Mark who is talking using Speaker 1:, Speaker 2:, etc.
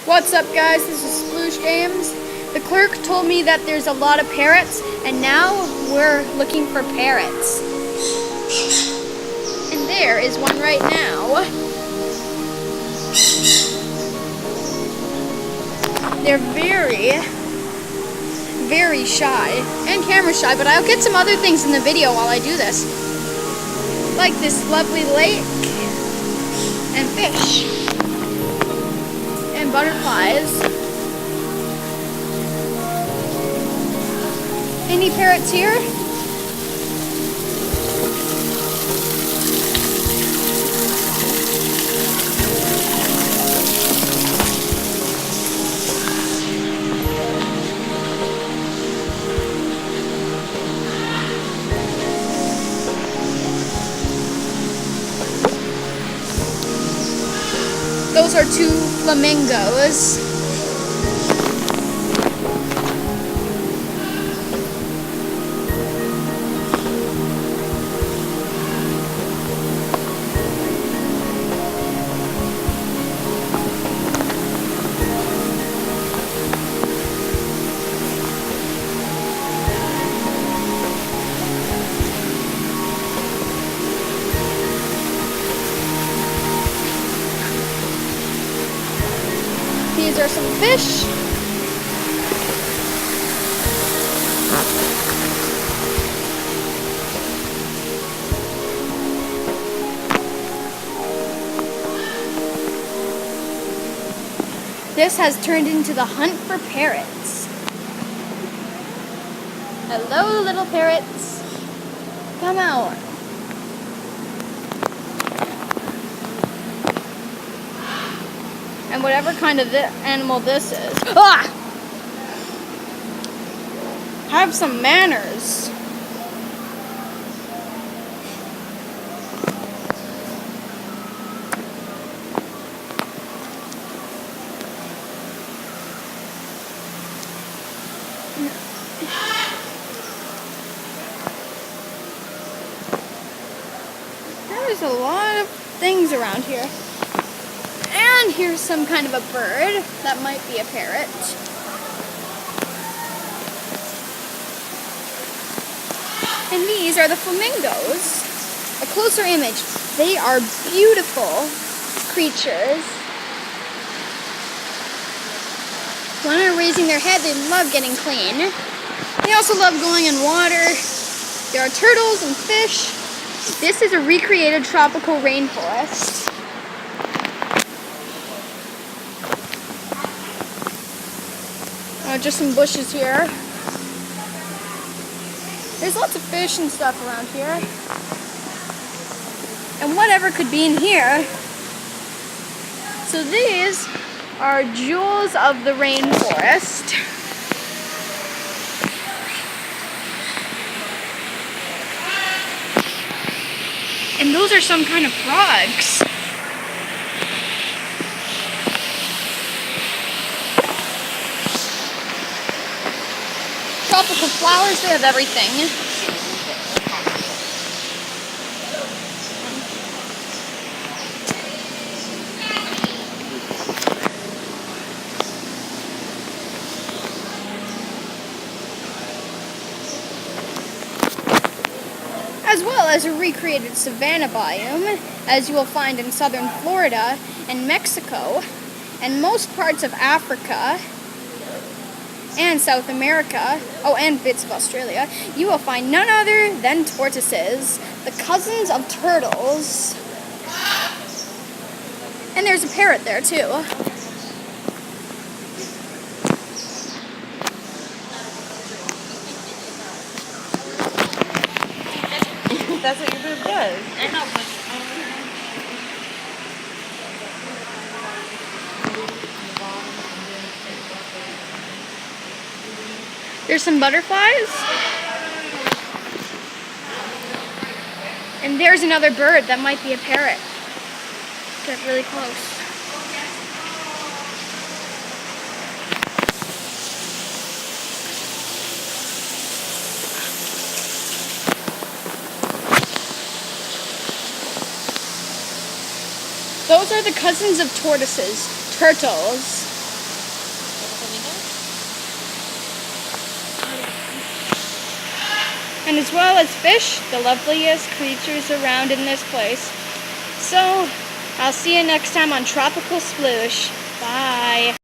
Speaker 1: What's up, guys? This is Sploosh Games. The clerk told me that there's a lot of parrots, and now we're looking for parrots. And there is one right now. They're very shy and camera shy, but I'll get some other things in the video while I do this. Like this lovely lake and fish and butterflies. Any parrots here? Those are two flamingos. These are some fish. This has turned into the hunt for parrots. Hello, little parrots. Come out. And whatever kind of animal this is. Ah! Have some manners. There's a lot of things around here. And here's some kind of a bird. That might be a parrot. And these are the flamingos. A closer image. They are beautiful creatures. When they're raising their head, they love getting clean. They also love going in water. There are turtles and fish. This is a recreated tropical rainforest. Just some bushes here. There's lots of fish and stuff around here. And whatever could be in here. So these are jewels of the rainforest. And those are some kind of frogs. Tropical flowers, they have everything. As well as a recreated savanna biome, as you will find in southern Florida and Mexico, and most parts of Africa, and South America, and bits of Australia, you will find none other than tortoises, the cousins of turtles. And there's a parrot there too.
Speaker 2: That's what your bird does. I know, but
Speaker 1: There's some butterflies. And there's another bird that might be a parrot. Get really close. Those are the cousins of tortoises, turtles. and as well as fish, the loveliest creatures around in this place. So, I'll see you next time on Tropical Sploosh. Bye.